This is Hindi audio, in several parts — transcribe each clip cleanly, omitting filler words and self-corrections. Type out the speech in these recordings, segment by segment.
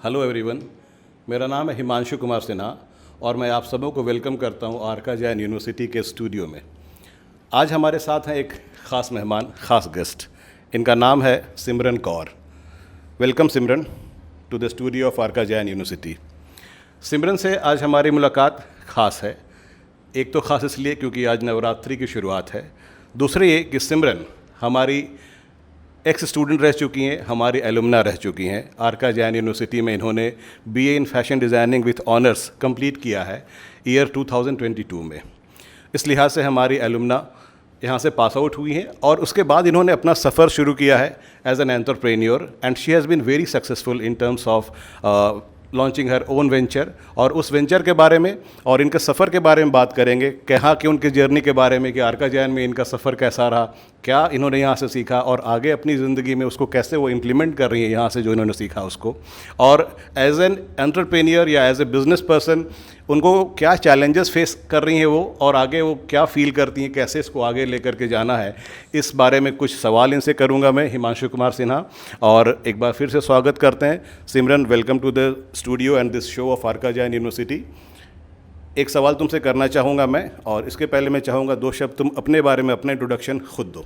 हेलो एवरीवन, मेरा नाम है हिमांशु कुमार सिन्हा और मैं आप सबों को वेलकम करता हूं आरका जैन यूनिवर्सिटी के स्टूडियो में। आज हमारे साथ हैं एक ख़ास मेहमान, ख़ास गेस्ट। इनका नाम है Simran Kaur. Welcome Simran to the studio of Arka Jain university. सिमरन से आज हमारी मुलाकात ख़ास है। एक तो ख़ास इसलिए क्योंकि आज नवरात्रि की शुरुआत है, दूसरी ये कि सिमरन हमारी एक्स स्टूडेंट रह चुकी हैं, हमारी एलुमना रह चुकी हैं। आरका जैन यूनिवर्सिटी में इन्होंने BA in fashion designing with honours complete किया है ईयर 2022 में। इस लिहाज से हमारी एलुमना यहाँ से पास आउट हुई हैं और उसके बाद इन्होंने अपना सफ़र शुरू किया है as an entrepreneur and she has been very successful in terms of launching her own venture. और उस वेंचर के बारे में और इनके सफ़र के बारे में बात करेंगे, कहाँ कि उनकी जर्नी के बारे में कि आरका जैन में इनका सफ़र कैसा रहा, क्या इन्होंने यहाँ से सीखा और आगे अपनी ज़िंदगी में उसको कैसे वो इम्प्लीमेंट कर रही हैं यहाँ से जो इन्होंने सीखा उसको। और एज एन एंटरप्रेन्योर या एज ए बिज़नेस पर्सन उनको क्या चैलेंजेस फेस कर रही हैं वो, और आगे वो क्या फ़ील करती हैं, कैसे इसको आगे लेकर के जाना है, इस बारे में कुछ सवाल इनसे करूंगा मैं, हिमांशु कुमार सिन्हा। और एक बार फिर से स्वागत करते हैं Simran. Welcome to the studio and this show of Arka Jain university. एक सवाल तुमसे करना चाहूँगा मैं, और इसके पहले मैं चाहूँगा 2 शब्द तुम अपने बारे में अपना इंट्रोडक्शन खुद दो।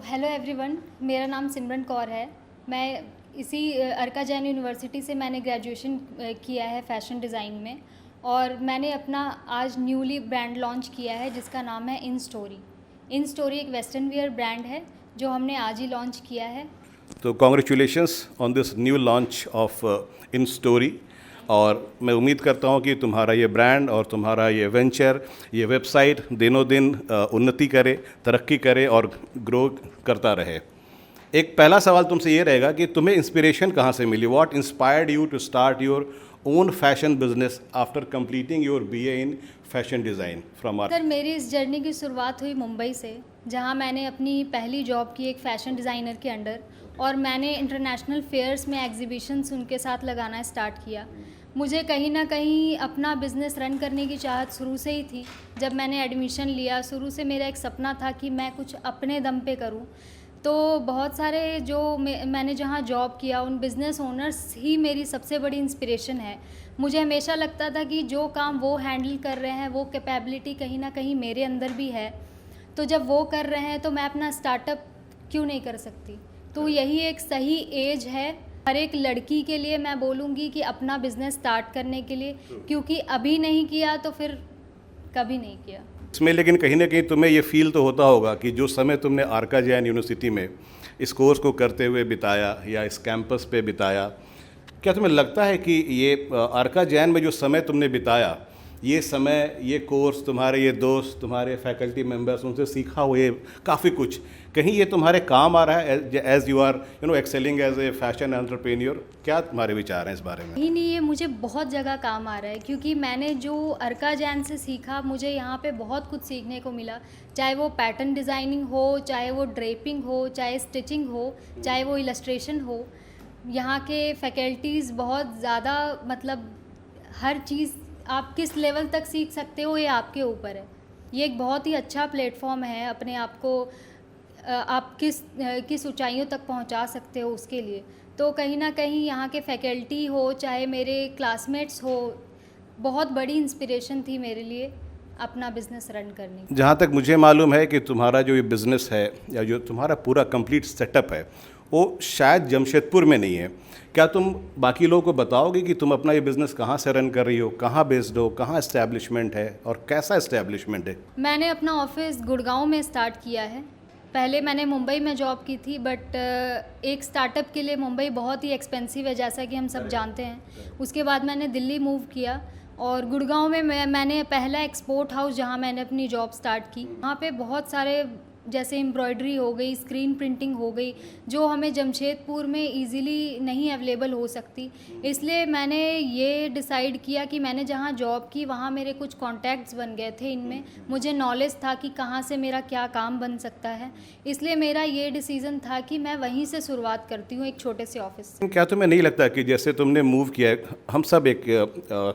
हेलो एवरीवन, मेरा नाम सिमरन कौर है। मैं इसी आरका जैन यूनिवर्सिटी से मैंने ग्रेजुएशन किया है फैशन डिज़ाइन में, और मैंने अपना आज न्यूली ब्रांड लॉन्च किया है जिसका नाम है इन स्टोरी। इन स्टोरी एक वेस्टर्न वियर ब्रांड है जो हमने आज ही लॉन्च किया है। तो congratulations on this new launch of in story. और मैं उम्मीद करता हूँ कि तुम्हारा ये ब्रांड और तुम्हारा ये वेंचर, ये वेबसाइट दिनों दिन उन्नति करे, तरक्की करे और ग्रो करता रहे। एक पहला सवाल तुमसे ये रहेगा कि तुम्हें इंस्पिरेशन कहाँ से मिली? What inspired you to start your own fashion business after completing your BA in fashion design from R? Sir, मेरी इस जर्नी की शुरुआत हुई मुंबई से, जहाँ मैंने अपनी पहली जॉब की एक फ़ैशन डिज़ाइनर के अंडर, और मैंने इंटरनेशनल फेयर्स में एग्जीबिशंस उनके साथ लगाना स्टार्ट किया। मुझे कहीं ना कहीं अपना बिज़नेस रन करने की चाहत शुरू से ही थी। जब मैंने एडमिशन लिया, शुरू से मेरा एक सपना था कि मैं कुछ अपने दम पे करूं। तो बहुत सारे जो मैंने जहां जॉब किया उन बिज़नेस ओनर्स ही मेरी सबसे बड़ी इंस्पिरेशन है। मुझे हमेशा लगता था कि जो काम वो हैंडल कर रहे हैं वो कैपेबिलिटी कहीं ना कहीं मेरे अंदर भी है, तो जब वो कर रहे हैं तो मैं अपना स्टार्टअप क्यों नहीं कर सकती। तो यही एक सही एज है हर एक लड़की के लिए, मैं बोलूँगी कि अपना बिज़नेस स्टार्ट करने के लिए, क्योंकि अभी नहीं किया तो फिर कभी नहीं किया। इसमें लेकिन कहीं ना कहीं तुम्हें ये फील तो होता होगा कि जो समय तुमने आरका जैन यूनिवर्सिटी में इस कोर्स को करते हुए बिताया या इस कैंपस पे बिताया, क्या तुम्हें लगता है कि ये आरका जैन में जो समय तुमने बिताया, ये समय, ये कोर्स, तुम्हारे ये दोस्त, तुम्हारे फैकल्टी मेंबर्स, उनसे सीखा हुए काफ़ी कुछ, कहीं ये तुम्हारे काम आ रहा है as you are excelling as a fashion entrepreneur? क्या तुम्हारे विचार हैं इस बारे में? नहीं, ये मुझे बहुत जगह काम आ रहा है, क्योंकि मैंने जो आरका जैन से सीखा, मुझे यहाँ पे बहुत कुछ सीखने को मिला। चाहे वो पैटर्न डिज़ाइनिंग हो, चाहे वो ड्रेपिंग हो, चाहे स्टिचिंग हो, चाहे वो इलस्ट्रेशन हो। यहाँ के फैकल्टीज़ बहुत ज़्यादा, मतलब हर चीज़ आप किस लेवल तक सीख सकते हो ये आपके ऊपर है। ये एक बहुत ही अच्छा प्लेटफॉर्म है अपने आप को आप किस ऊंचाइयों तक पहुंचा सकते हो उसके लिए। तो कहीं ना कहीं यहाँ के फैकल्टी हो, चाहे मेरे क्लासमेट्स हो, बहुत बड़ी इंस्पिरेशन थी मेरे लिए अपना बिज़नेस रन करने की। जहाँ तक मुझे मालूम है कि तुम्हारा जो ये बिज़नेस है या जो तुम्हारा पूरा कंप्लीट सेटअप है वो शायद जमशेदपुर में नहीं है। क्या तुम बाकी लोगों को बताओगे कि तुम अपना ये बिज़नेस कहाँ से रन कर रही हो, कहाँ बेस्ड हो, कहाँ इस्टेब्लिशमेंट है और कैसा इस्टेब्लिशमेंट है? मैंने अपना ऑफिस गुड़गांव में स्टार्ट किया है। पहले मैंने मुंबई में जॉब की थी, बट एक स्टार्टअप के लिए मुंबई बहुत ही एक्सपेंसिव है, जैसा कि हम सब जानते हैं। उसके बाद मैंने दिल्ली मूव किया, और गुड़गांव में मैंने पहला एक्सपोर्ट हाउस जहां मैंने अपनी जॉब स्टार्ट की। वहाँ पे बहुत सारे, जैसे एम्ब्रॉयडरी हो गई, स्क्रीन प्रिंटिंग हो गई, जो हमें जमशेदपुर में इजीली नहीं अवेलेबल हो सकती। इसलिए मैंने ये डिसाइड किया कि मैंने जहाँ जॉब की वहाँ मेरे कुछ कॉन्टैक्ट्स बन गए थे, इनमें मुझे नॉलेज था कि कहाँ से मेरा क्या काम बन सकता है। इसलिए मेरा ये डिसीज़न था कि मैं वहीं से शुरुआत करती हूँ, एक छोटे से ऑफिस से। क्या तुम्हें नहीं लगता कि जैसे तुमने मूव किया है, हम सब एक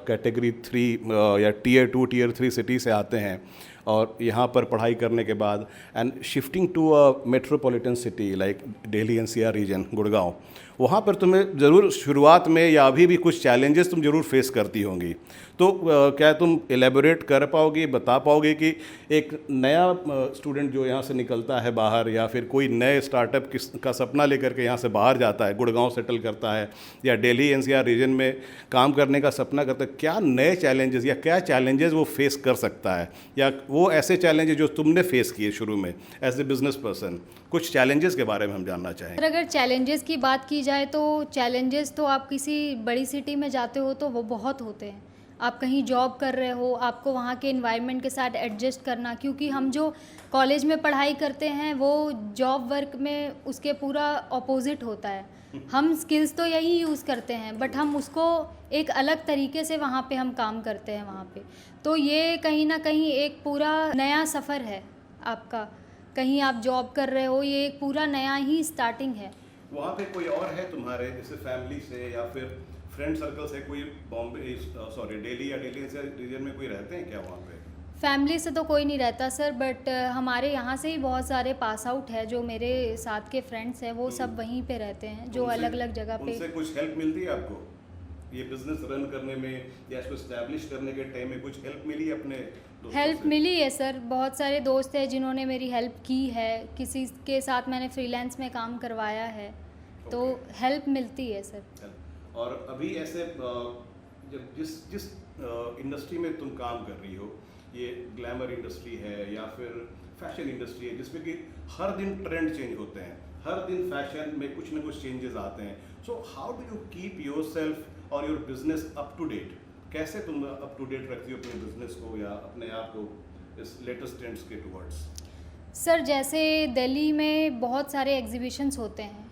कैटेगरी 3 या टियर 2 टियर 3 सिटी से आते हैं, और यहाँ पर पढ़ाई करने के बाद and shifting to a metropolitan city like Delhi NCR region Gurgaon, वहाँ पर तुम्हें ज़रूर शुरुआत में या अभी भी कुछ चैलेंजेस तुम ज़रूर फेस करती होंगी। तो क्या तुम एलेबोरेट कर पाओगे, बता पाओगे कि एक नया स्टूडेंट जो यहाँ से निकलता है बाहर, या फिर कोई नए स्टार्टअप का सपना लेकर के यहाँ से बाहर जाता है, गुड़गांव सेटल करता है या दिल्ली एनसीआर रीजन में काम करने का सपना करता है, क्या नए चैलेंजेस या क्या चैलेंजेस वो फेस कर सकता है, या वो ऐसे चैलेंजेस जो तुमने फेस किए शुरू में एज ए बिजनेस पर्सन, कुछ चैलेंजेस के बारे में हम जानना चाहेंगे। अगर चैलेंजेस की बात की जाए तो चैलेंजेस तो आप किसी बड़ी सिटी में जाते हो तो वो बहुत होते हैं। आप कहीं जॉब कर रहे हो, आपको वहाँ के एनवायरनमेंट के साथ एडजस्ट करना, क्योंकि हम जो कॉलेज में पढ़ाई करते हैं वो जॉब वर्क में उसके पूरा ऑपोजिट होता है। हम स्किल्स तो यही यूज़ करते हैं बट हम उसको एक अलग तरीके से वहाँ पे हम काम करते हैं वहाँ पे। तो ये कहीं ना कहीं एक पूरा नया सफ़र है आपका। कहीं आप जॉब कर रहे हो, ये एक पूरा नया ही स्टार्टिंग है। वहाँ पे कोई और है तुम्हारे, जैसे फैमिली से या फिर फ्रेंड सर्कल से कोई बॉम्बे दिल्ली या दिल्ली से रीजन में कोई रहते हैं क्या वहाँ पे? फैमिली से तो कोई नहीं रहता सर, बट हमारे यहाँ से ही बहुत सारे पास आउट है जो मेरे साथ के फ्रेंड्स हैं, वो सब वहीं पे रहते हैं, जो अलग अलग जगह पे। उनसे कुछ हेल्प मिलती है आपको ये बिजनेस रन करने में या इसको एस्टैब्लिश करने के टाइम में? कुछ हेल्प मिली है अपने दोस्तों हेल्प से? मिली है सर, बहुत सारे दोस्त हैं जिन्होंने मेरी हेल्प की है, किसी के साथ मैंने फ्रीलांस में काम करवाया है, तो हेल्प मिलती है सर। और अभी ऐसे जब जिस इंडस्ट्री में तुम काम कर रही हो, ये ग्लैमर इंडस्ट्री है या फिर फैशन इंडस्ट्री है, जिसमें कि हर दिन ट्रेंड चेंज होते हैं, हर दिन फैशन में कुछ ना कुछ चेंजेस आते हैं। So how do you keep yourself और your business up to date? कैसे तुम अप टू डेट रखती हो अपने बिजनेस को या अपने आप को इस लेटेस्ट ट्रेंड्स के टुवर्ड्स? सर जैसे दिल्ली में बहुत सारे एग्जीबिशंस होते हैं,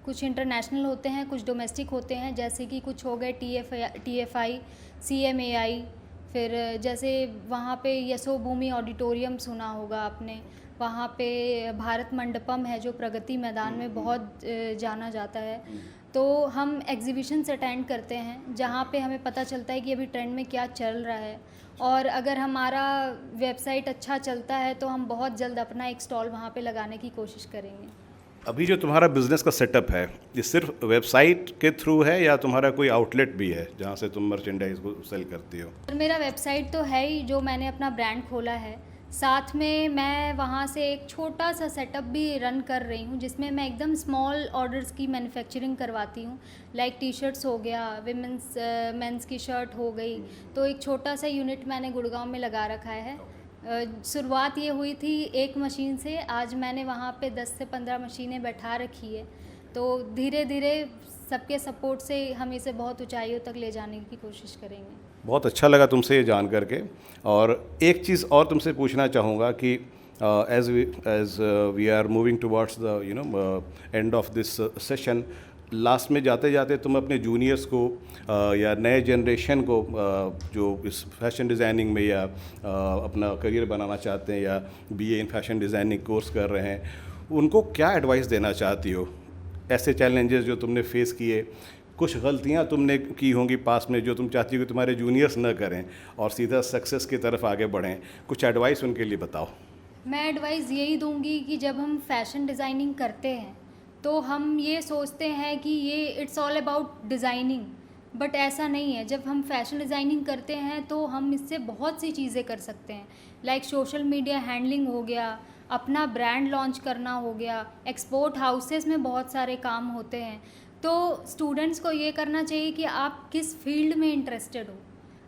कुछ इंटरनेशनल होते हैं, कुछ डोमेस्टिक होते हैं, जैसे कि कुछ हो गए TFI, CMAI, फिर जैसे वहाँ पे यशोभूमि ऑडिटोरियम सुना होगा आपने, वहाँ पे भारत मंडपम है जो प्रगति मैदान में बहुत जाना जाता है। तो हम एग्जीबिशंस अटेंड करते हैं जहाँ पे हमें पता चलता है कि अभी ट्रेंड में क्या चल रहा है, और अगर हमारा वेबसाइट अच्छा चलता है तो हम बहुत जल्द अपना एक स्टॉल वहाँ पे लगाने की कोशिश करेंगे। अभी जो तुम्हारा बिजनेस का सेटअप है, ये सिर्फ वेबसाइट के थ्रू है या तुम्हारा कोई आउटलेट भी है जहाँ से तुम मर्चेंडाइज को सेल करती हो? मेरा वेबसाइट तो है ही, जो मैंने अपना ब्रांड खोला है, साथ में मैं वहाँ से एक छोटा सा सेटअप भी रन कर रही हूँ जिसमें मैं एकदम स्मॉल ऑर्डर्स की मैन्युफैक्चरिंग करवाती हूँ, लाइक टी-शर्ट्स हो गया, विमेंस मेंस की शर्ट हो गई। तो एक छोटा सा यूनिट मैंने गुड़गांव में लगा रखा है। शुरुआत ये हुई थी एक मशीन से, आज मैंने वहाँ पे 10 से 15 मशीनें बैठा रखी है। तो धीरे धीरे सबके सपोर्ट से हम इसे बहुत ऊंचाइयों तक ले जाने की कोशिश करेंगे। बहुत अच्छा लगा तुमसे ये जान करके। और एक चीज़ और तुमसे पूछना चाहूँगा कि as we are moving towards the end of this session, last में जाते जाते तुम अपने जूनियर्स को या नए जनरेशन को जो इस फैशन डिज़ाइनिंग में या अपना करियर बनाना चाहते हैं या BA in fashion designing course कर रहे हैं, उनको क्या एडवाइस देना चाहती हो? ऐसे चैलेंजेस जो तुमने फेस किए, कुछ गलतियां तुमने की होंगी पास में जो तुम चाहती हो कि तुम्हारे जूनियर्स न करें और सीधा सक्सेस की तरफ आगे बढ़ें, कुछ एडवाइस उनके लिए बताओ। मैं एडवाइस यही दूंगी कि जब हम फैशन डिज़ाइनिंग करते हैं तो हम ये सोचते हैं कि ये it's all about designing, but ऐसा नहीं है। जब हम फैशन डिज़ाइनिंग करते हैं तो हम इससे बहुत सी चीज़ें कर सकते हैं, लाइक सोशल मीडिया हैंडलिंग हो गया, अपना ब्रांड लॉन्च करना हो गया, एक्सपोर्ट हाउसेस में बहुत सारे काम होते हैं। तो स्टूडेंट्स को ये करना चाहिए कि आप किस फील्ड में इंटरेस्टेड हो,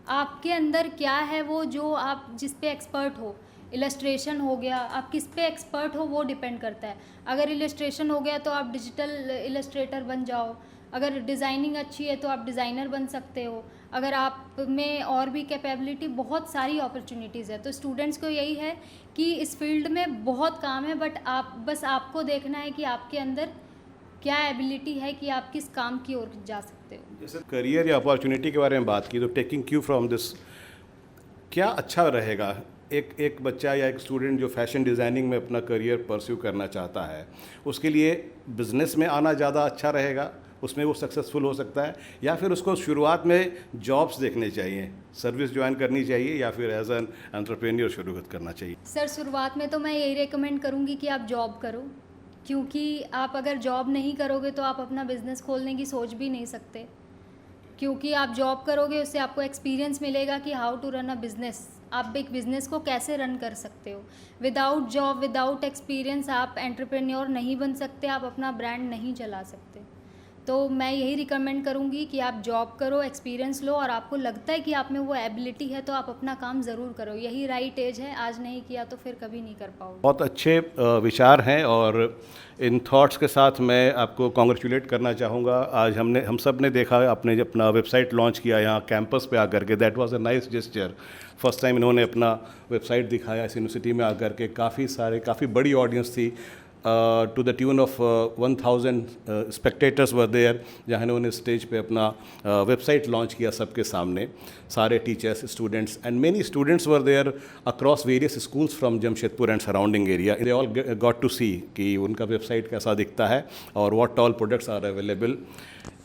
आपके अंदर क्या है वो जो आप जिस पे एक्सपर्ट हो। इलस्ट्रेशन हो गया, आप किस पे एक्सपर्ट हो वो डिपेंड करता है। अगर इलस्ट्रेशन हो गया तो आप डिजिटल इलस्ट्रेटर बन जाओ, अगर डिज़ाइनिंग अच्छी है तो आप डिज़ाइनर बन सकते हो, अगर आप में और भी कैपेबिलिटी, बहुत सारी अपॉर्चुनिटीज़ है। तो स्टूडेंट्स को यही है कि इस फील्ड में बहुत काम है, बट आपको देखना है कि आपके अंदर क्या एबिलिटी है कि आप किस काम की ओर जा सकते हो। जैसे करियर या अपॉर्चुनिटी के बारे में बात की, तो टेकिंग क्यू फ्रॉम दिस, क्या अच्छा रहेगा एक बच्चा या एक स्टूडेंट जो फैशन डिज़ाइनिंग में अपना करियर परस्यू करना चाहता है, उसके लिए बिज़नेस में आना ज़्यादा अच्छा रहेगा, उसमें वो सक्सेसफुल हो सकता है, या फिर उसको शुरुआत में जॉब्स देखने चाहिए, सर्विस ज्वाइन करनी चाहिए, या फिर एज एन एंटरप्रेन्योर शुरू करना चाहिए? सर शुरुआत में तो मैं यही रेकमेंड करूँगी कि आप जॉब करो, क्योंकि आप अगर जॉब नहीं करोगे तो आप अपना बिज़नेस खोलने की सोच भी नहीं सकते, क्योंकि आप जॉब करोगे उससे आपको एक्सपीरियंस मिलेगा कि how to run a business, आप एक बिज़नेस को कैसे रन कर सकते हो। विदाउट जॉब, विदाउट एक्सपीरियंस आप एंटरप्रेन्योर नहीं बन सकते, आप अपना ब्रांड नहीं चला सकते। तो मैं यही रिकमेंड करूँगी कि आप जॉब करो, एक्सपीरियंस लो, और आपको लगता है कि आप में वो एबिलिटी है तो आप अपना काम ज़रूर करो। यही राइट एज है, आज नहीं किया तो फिर कभी नहीं कर पाओगे। बहुत अच्छे विचार हैं, और इन थॉट्स के साथ मैं आपको कॉन्ग्रेचुलेट करना चाहूँगा। आज हम सब ने देखा, आपने जब अपना वेबसाइट लॉन्च किया यहाँ कैंपस पे आकर के, that was a nice gesture. First time इन्होंने अपना वेबसाइट दिखाया इस यूनिवर्सिटी में आकर के, काफ़ी बड़ी ऑडियंस थी, to the tune of 1000 spectators were there, जहाँ इन्होंने स्टेज पे अपना वेबसाइट लॉन्च किया सबके सामने, सारे teachers, students, and many students were there across various schools from Jamshedpur and surrounding area. They all got to see कि उनका वेबसाइट कैसा दिखता है और what all products are available.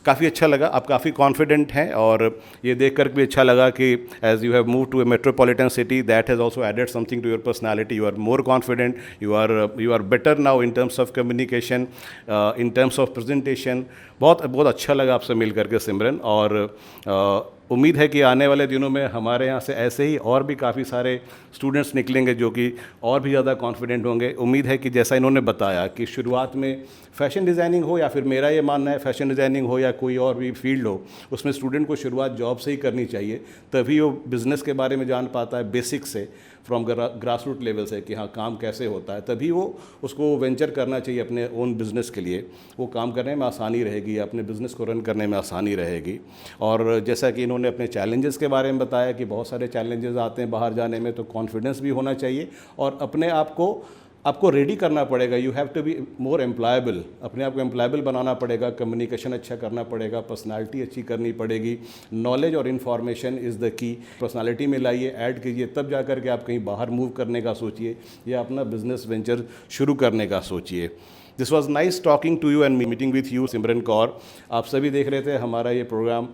काफ़ी अच्छा लगा, आप काफ़ी कॉन्फिडेंट हैं, और ये देख कर भी अच्छा लगा कि as you have move to a metropolitan city, that has also added something to your personality. You are more confident, you are better now in terms of communication, in terms of presentation. बहुत अच्छा लगा आपसे मिल करके सिमरन, और उम्मीद है कि आने वाले दिनों में हमारे यहाँ से ऐसे ही और भी काफ़ी सारे स्टूडेंट्स निकलेंगे जो कि और भी ज़्यादा कॉन्फिडेंट होंगे। उम्मीद है कि जैसा इन्होंने बताया कि शुरुआत में फैशन डिज़ाइनिंग हो, या फिर मेरा ये मानना है फैशन डिज़ाइनिंग हो या कोई और भी फील्ड हो, उसमें स्टूडेंट को शुरुआत जॉब से ही करनी चाहिए, तभी वो बिज़नेस के बारे में जान पाता है बेसिक से, फ्रॉम ग्रास रूट लेवल से, कि हाँ काम कैसे होता है, तभी वो उसको वेंचर करना चाहिए अपने ओन बिज़नेस के लिए। वो काम करने में आसानी रहेगी, अपने बिज़नेस को रन करने में आसानी रहेगी। और जैसा कि इन्होंने अपने चैलेंजेस के बारे में बताया कि बहुत सारे चैलेंजेस आते हैं बाहर जाने में, तो कॉन्फिडेंस भी होना चाहिए, और अपने आप को आपको रेडी करना पड़ेगा। You have to be more employable, अपने आप को एम्प्लॉयबल बनाना पड़ेगा, कम्युनिकेशन अच्छा करना पड़ेगा, पर्सनालिटी अच्छी करनी पड़ेगी। नॉलेज और information is the key. Personality में लाइए, ऐड कीजिए, तब जा कर के आप कहीं बाहर मूव करने का सोचिए या अपना बिजनेस वेंचर शुरू करने का सोचिए। This was nice talking to you and meeting with you Simran Kaur. आप सभी देख रहे थे हमारा ये प्रोग्राम,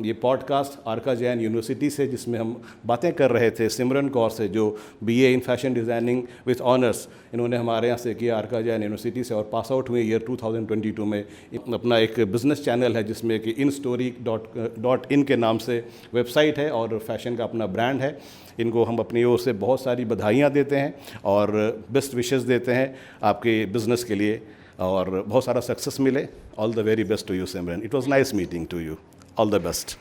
ये पॉडकास्ट आरका जैन यूनिवर्सिटी से, जिसमें हम बातें कर रहे थे सिमरन कौर से, जो BA in fashion designing with honours इन्होंने हमारे यहाँ से किया आरका जैन यूनिवर्सिटी से, और पास आउट हुए ईयर 2022 में। अपना एक बिज़नेस चैनल है जिसमें कि instory.in के नाम से वेबसाइट है, और फैशन का अपना ब्रांड है। इनको हम अपनी ओर से बहुत सारी बधाइयाँ देते हैं और बेस्ट विशेस देते हैं आपके बिज़नेस के लिए, और बहुत सारा सक्सेस मिले। All the very best to you Simran. It was nice meeting to you. All the best.